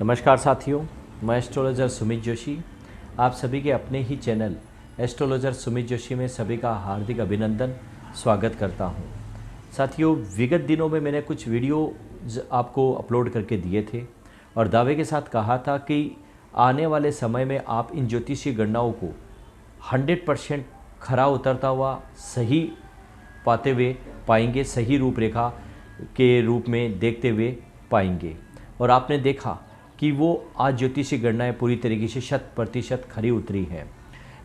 नमस्कार साथियों, मैं एस्ट्रोलॉजर सुमित जोशी आप सभी के अपने ही चैनल एस्ट्रोलॉजर सुमित जोशी में सभी का हार्दिक अभिनंदन स्वागत करता हूं। साथियों, विगत दिनों में मैंने कुछ वीडियो आपको अपलोड करके दिए थे और दावे के साथ कहा था कि आने वाले समय में आप इन ज्योतिषीय गणनाओं को 100% खरा उतरता हुआ सही पाते हुए पाएंगे, सही रूपरेखा के रूप में देखते हुए पाएंगे। और आपने देखा कि वो आज ज्योतिषीय गणनाएं पूरी तरीके से 100% खरी उतरी हैं,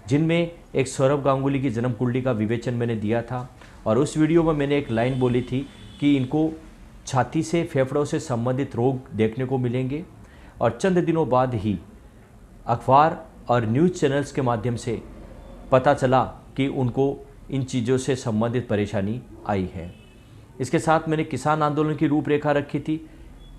जिनमें एक सौरभ गांगुली की जन्म कुंडली का विवेचन मैंने दिया था और उस वीडियो में मैंने एक लाइन बोली थी कि इनको छाती से फेफड़ों से संबंधित रोग देखने को मिलेंगे और चंद दिनों बाद ही अखबार और न्यूज़ चैनल्स के माध्यम से पता चला कि उनको इन चीज़ों से संबंधित परेशानी आई है। इसके साथ मैंने किसान आंदोलन की रूपरेखा रखी थी,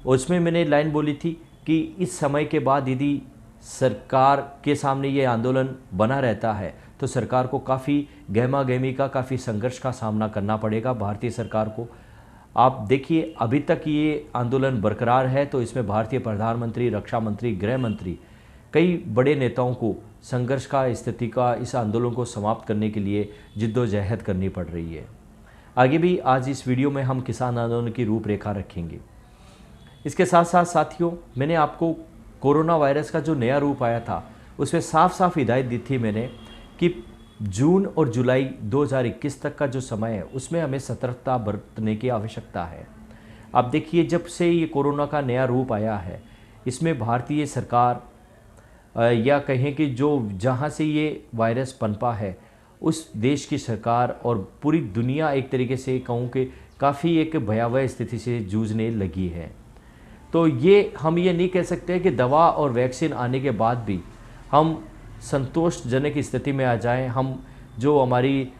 उसमें मैंने लाइन बोली थी कि इस समय के बाद यदि सरकार के सामने ये आंदोलन बना रहता है तो सरकार को काफ़ी गहमा गहमी का, काफ़ी संघर्ष का सामना करना पड़ेगा भारतीय सरकार को। आप देखिए, अभी तक ये आंदोलन बरकरार है तो इसमें भारतीय प्रधानमंत्री, रक्षा मंत्री, गृह मंत्री, कई बड़े नेताओं को संघर्ष का, स्थिति का, इस आंदोलन को समाप्त करने के लिए जिद्दोजहद करनी पड़ रही है। आगे भी आज इस वीडियो में हम किसान आंदोलन की रूपरेखा रखेंगे। इसके साथ साथ साथियों, मैंने आपको कोरोना वायरस का जो नया रूप आया था उसमें साफ साफ हिदायत दी थी मैंने कि जून और जुलाई 2021 तक का जो समय है उसमें हमें सतर्कता बरतने की आवश्यकता है। आप देखिए, जब से ये कोरोना का नया रूप आया है इसमें भारतीय सरकार या कहें कि जो जहाँ से ये वायरस पनपा है उस देश की सरकार और पूरी दुनिया एक तरीके से कहूँ कि काफ़ी एक भयावह स्थिति से जूझने लगी है। तो हम ये नहीं कह सकते कि दवा और वैक्सीन आने के बाद भी हम संतोषजनक स्थिति में आ जाएं, हम जो हमारी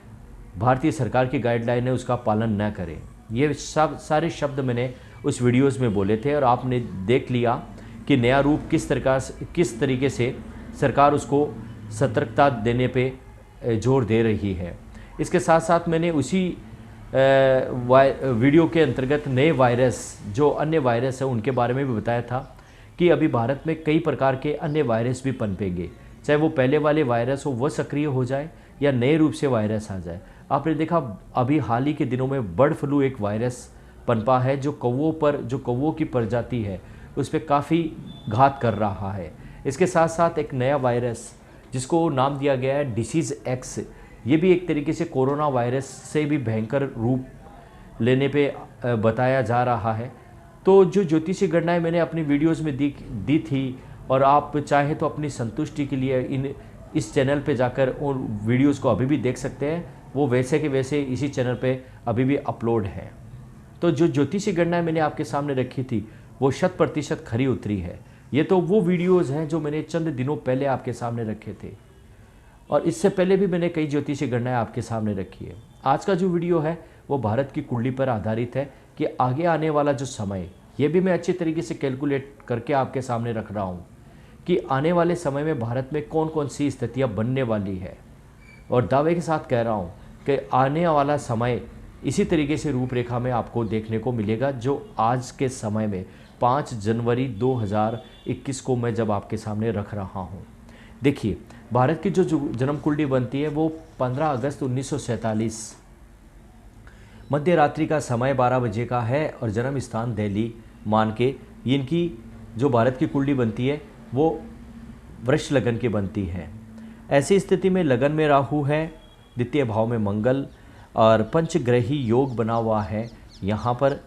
भारतीय सरकार की गाइडलाइन है उसका पालन न करें। ये सब सारे शब्द मैंने उस वीडियोस में बोले थे और आपने देख लिया कि नया रूप किस तरीके से सरकार उसको सतर्कता देने पे जोर दे रही है। इसके साथ साथ मैंने उसी वीडियो के अंतर्गत नए वायरस, जो अन्य वायरस है उनके बारे में भी बताया था कि अभी भारत में कई प्रकार के अन्य वायरस भी पनपेंगे, चाहे वो पहले वाले वायरस हो वो सक्रिय हो जाए या नए रूप से वायरस आ जाए। आपने देखा अभी हाल ही के दिनों में बर्ड फ्लू एक वायरस पनपा है जो कौवों की प्रजाति है उस पर काफ़ी घात कर रहा है। इसके साथ साथ एक नया वायरस जिसको नाम दिया गया है डिसीज़ एक्स, ये भी एक तरीके से कोरोना वायरस से भी भयंकर रूप लेने पे बताया जा रहा है। तो जो ज्योतिषीय गणनाएं मैंने अपनी वीडियोस में दी थी और आप चाहे तो अपनी संतुष्टि के लिए इस चैनल पे जाकर उन वीडियोस को अभी भी देख सकते हैं, वो वैसे के वैसे इसी चैनल पे अभी भी अपलोड है। तो जो ज्योतिषीय गणनाएं मैंने आपके सामने रखी थी वो 100% खरी उतरी है। ये तो वो वीडियोज़ हैं जो मैंने चंद दिनों पहले आपके सामने रखे थे और इससे पहले भी मैंने कई ज्योतिषीय गणनाएं आपके सामने रखी है। आज का जो वीडियो है वो भारत की कुंडली पर आधारित है कि आगे आने वाला जो समय, ये भी मैं अच्छी तरीके से कैलकुलेट करके आपके सामने रख रहा हूँ कि आने वाले समय में भारत में कौन कौन सी स्थितियाँ बनने वाली है। और दावे के साथ कह रहा हूँ कि आने वाला समय इसी तरीके से रूपरेखा में आपको देखने को मिलेगा जो आज के समय में 5 जनवरी 2021 को मैं जब आपके सामने रख रहा हूँ। देखिए, भारत की जो जन्म कुंडली बनती है वो 15 अगस्त 1947 मध्य रात्रि का समय 12 बजे का है और जन्म स्थान दिल्ली मान के इनकी जो भारत की कुंडली बनती है वो वृष लगन की बनती है। ऐसी स्थिति में लगन में राहु है, द्वितीय भाव में मंगल और पंचग्रही योग बना हुआ है। यहाँ पर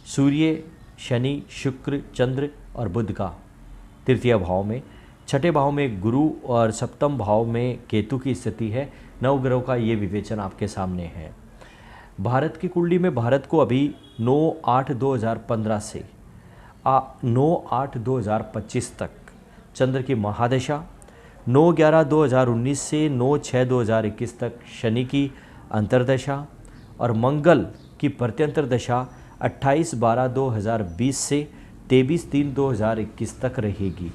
सूर्य, शनि, शुक्र, चंद्र और बुध का तृतीय भाव में, छठे भाव में गुरु और सप्तम भाव में केतु की स्थिति है। नवग्रहों का ये विवेचन आपके सामने है। भारत की कुंडली में भारत को अभी 9/8/2015 से 9/8/2025 तक चंद्र की महादशा, 9/11/2019 से 9/6/2021 तक शनि की अंतर्दशा और मंगल की प्रत्यंतर दशा 28/12/2020 से 23/3/2021 तक रहेगी।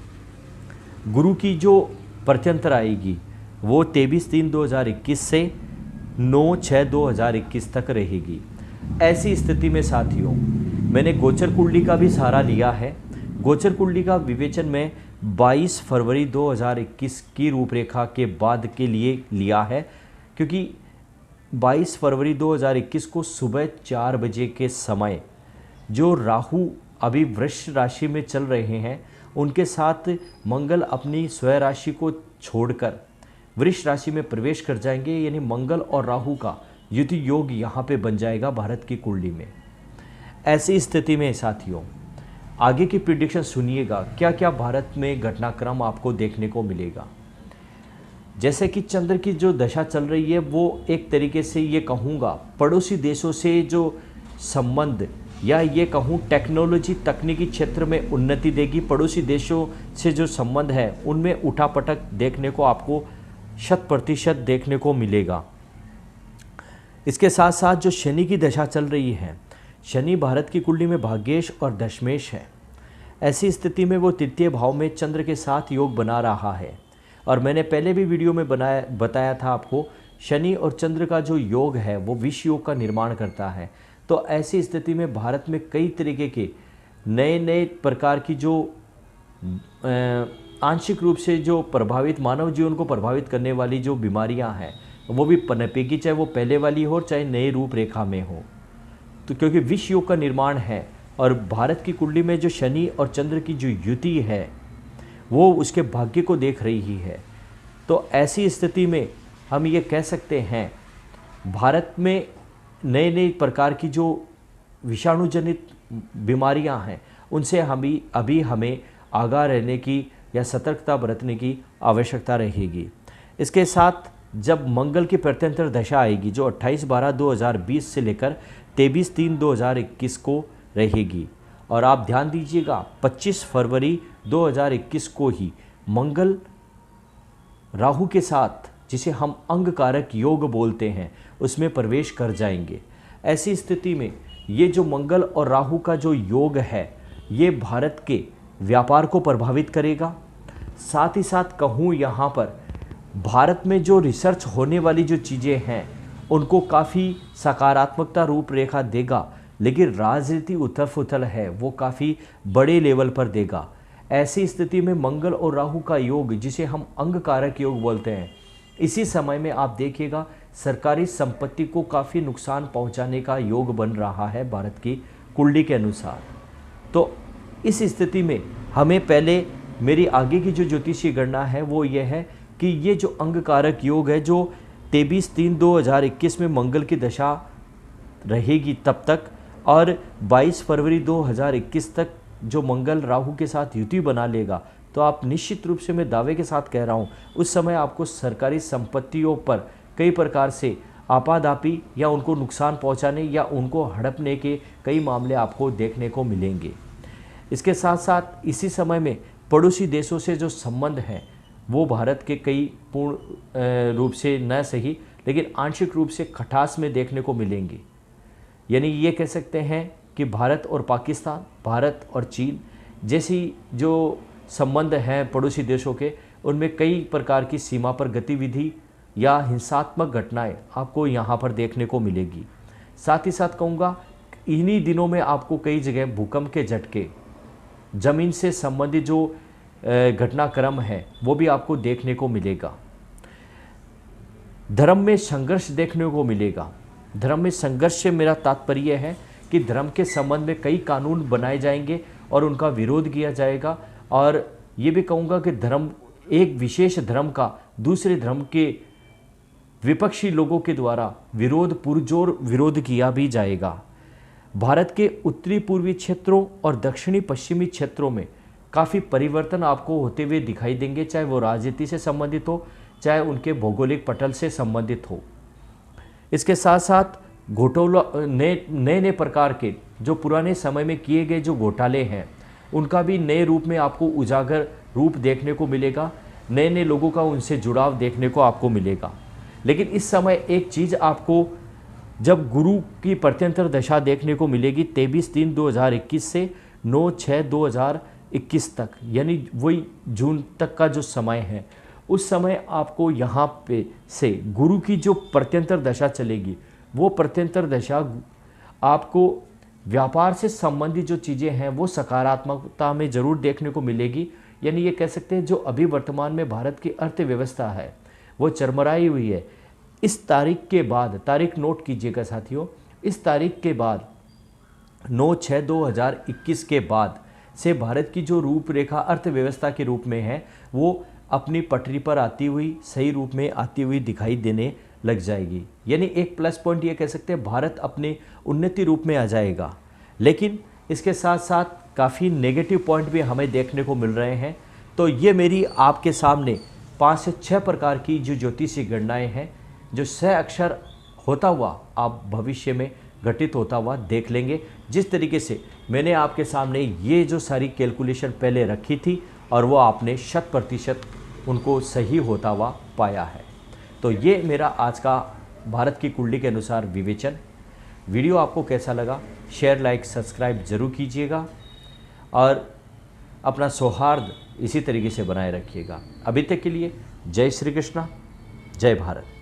गुरु की जो प्रत्यंतर आएगी वो 23/3/2021 से 9/6/2021 तक रहेगी। ऐसी स्थिति में साथियों मैंने गोचर कुंडली का भी सहारा लिया है गोचर कुंडली का विवेचन में 22 फरवरी 2021 की रूपरेखा के बाद के लिए लिया है, क्योंकि 22 फरवरी 2021 को सुबह 4 बजे के समय जो राहु अभी वृष राशि में चल रहे हैं, उनके साथ मंगल अपनी स्वयं राशि को छोड़कर वृष राशि में प्रवेश कर जाएंगे। यानी मंगल और राहु का युति योग यहाँ पे बन जाएगा भारत की कुंडली में। ऐसी स्थिति में साथियों, आगे की प्रिडिक्शन सुनिएगा, क्या क्या भारत में घटनाक्रम आपको देखने को मिलेगा। जैसे कि चंद्र की जो दशा चल रही है, वो एक तरीके से ये कहूँगा पड़ोसी देशों से जो संबंध, या ये कहूँ टेक्नोलॉजी तकनीकी क्षेत्र में उन्नति देगी। पड़ोसी देशों से जो संबंध है उनमें उठापटक देखने को आपको 100% देखने को मिलेगा। इसके साथ साथ जो शनि की दशा चल रही है, शनि भारत की कुंडली में भाग्येश और दशमेश है। ऐसी स्थिति में वो तृतीय भाव में चंद्र के साथ योग बना रहा है। और मैंने पहले भी वीडियो में बताया था आपको, शनि और चंद्र का जो योग है वो विष योग का निर्माण करता है। तो ऐसी स्थिति में भारत में कई तरीके के नए नए प्रकार की जो आंशिक रूप से जो प्रभावित मानव जीवन को प्रभावित करने वाली जो बीमारियां हैं वो भी पनपेगी, चाहे वो पहले वाली हो चाहे नई रूपरेखा में हो। तो क्योंकि विष योग का निर्माण है और भारत की कुंडली में जो शनि और चंद्र की जो युति है वो उसके भाग्य को देख रही है। तो ऐसी स्थिति में हम ये कह सकते हैं भारत में नए नए प्रकार की जो विषाणुजनित बीमारियां हैं उनसे अभी हमें आगाह रहने की या सतर्कता बरतने की आवश्यकता रहेगी। इसके साथ जब मंगल की प्रत्यंतर दशा आएगी जो 28/12/2020 से लेकर 23/3/2021 को रहेगी, और आप ध्यान दीजिएगा 25 फरवरी 2021 को ही मंगल राहु के साथ, जिसे हम अंग कारक योग बोलते हैं, उसमें प्रवेश कर जाएंगे। ऐसी स्थिति में ये जो मंगल और राहु का जो योग है ये भारत के व्यापार को प्रभावित करेगा। साथ ही साथ कहूँ यहाँ पर भारत में जो रिसर्च होने वाली जो चीज़ें हैं उनको काफ़ी सकारात्मकता रूपरेखा देगा, लेकिन राजनीति उथल फुथल है वो काफ़ी बड़े लेवल पर देगा। ऐसी स्थिति में मंगल और राहु का योग, जिसे हम अंग कारक योग बोलते हैं, इसी समय में आप देखिएगा सरकारी संपत्ति को काफ़ी नुकसान पहुंचाने का योग बन रहा है भारत की कुंडली के अनुसार। तो इस स्थिति में हमें पहले मेरी आगे की जो ज्योतिषीय गणना है वो ये है कि ये जो अंग कारक योग है जो 23/3/2021 में मंगल की दशा रहेगी तब तक, और 22 फरवरी 2021 तक जो मंगल राहु के साथ युति बना लेगा, तो आप निश्चित रूप से, मैं दावे के साथ कह रहा हूँ, उस समय आपको सरकारी संपत्तियों पर कई प्रकार से आपादापी या उनको नुकसान पहुँचाने या उनको हड़पने के कई मामले आपको देखने को मिलेंगे। इसके साथ साथ इसी समय में पड़ोसी देशों से जो संबंध हैं वो भारत के कई पूर्ण रूप से न सही लेकिन आंशिक रूप से खटास में देखने को मिलेंगे। यानी ये कह सकते हैं कि भारत और पाकिस्तान, भारत और चीन जैसी जो संबंध हैं पड़ोसी देशों के, उनमें कई प्रकार की सीमा पर गतिविधि या हिंसात्मक घटनाएं आपको यहाँ पर देखने को मिलेगी। साथ ही साथ कहूँगा इन्हीं दिनों में आपको कई जगह भूकंप के झटके, ज़मीन से संबंधित जो घटनाक्रम है वो भी आपको देखने को मिलेगा। धर्म में संघर्ष देखने को मिलेगा। धर्म में संघर्ष से मेरा तात्पर्य है कि धर्म के संबंध में कई कानून बनाए जाएंगे और उनका विरोध किया जाएगा। और ये भी कहूँगा कि धर्म, एक विशेष धर्म का दूसरे धर्म के विपक्षी लोगों के द्वारा पुरजोर विरोध किया भी जाएगा। भारत के उत्तरी पूर्वी क्षेत्रों और दक्षिणी पश्चिमी क्षेत्रों में काफ़ी परिवर्तन आपको होते हुए दिखाई देंगे, चाहे वो राजनीति से संबंधित हो चाहे उनके भौगोलिक पटल से संबंधित हो। इसके साथ साथ नए प्रकार के जो पुराने समय में किए गए जो घोटाले हैं उनका भी नए रूप में आपको उजागर रूप देखने को मिलेगा। नए नए लोगों का उनसे जुड़ाव देखने को आपको मिलेगा। लेकिन इस समय एक चीज़ आपको जब गुरु की प्रत्यंतर दशा देखने को मिलेगी 23/3/2021 से 9/6/2021 तक, यानी वही जून तक का जो समय है, उस समय आपको यहाँ पे से गुरु की जो प्रत्यंतर दशा चलेगी वो प्रत्यंतर दशा आपको व्यापार से संबंधित जो चीज़ें हैं वो सकारात्मकता में ज़रूर देखने को मिलेगी। यानी ये कह सकते हैं जो अभी वर्तमान में भारत की अर्थव्यवस्था है वो चरमराई हुई है। इस तारीख के बाद, तारीख नोट कीजिएगा साथियों, इस तारीख के बाद 9/6/2021 के बाद से भारत की जो रूपरेखा अर्थव्यवस्था के रूप में है वो अपनी पटरी पर आती हुई, सही रूप में आती हुई दिखाई देने लग जाएगी। यानी एक प्लस पॉइंट ये कह सकते हैं भारत अपने उन्नति रूप में आ जाएगा। लेकिन इसके साथ साथ काफ़ी नेगेटिव पॉइंट भी हमें देखने को मिल रहे हैं। तो ये मेरी आपके सामने 5 से 6 प्रकार की जो ज्योतिषीय गणनाएँ हैं, जो सह अक्षर होता हुआ आप भविष्य में घटित होता हुआ देख लेंगे। जिस तरीके से मैंने आपके सामने ये जो सारी कैलकुलेशन पहले रखी थी और वो आपने 100% उनको सही होता हुआ पाया है। तो ये मेरा आज का भारत की कुंडली के अनुसार विवेचन। वीडियो आपको कैसा लगा शेयर, लाइक, सब्सक्राइब ज़रूर कीजिएगा और अपना सौहार्द इसी तरीके से बनाए रखिएगा। अभी तक के लिए जय श्री कृष्णा, जय भारत।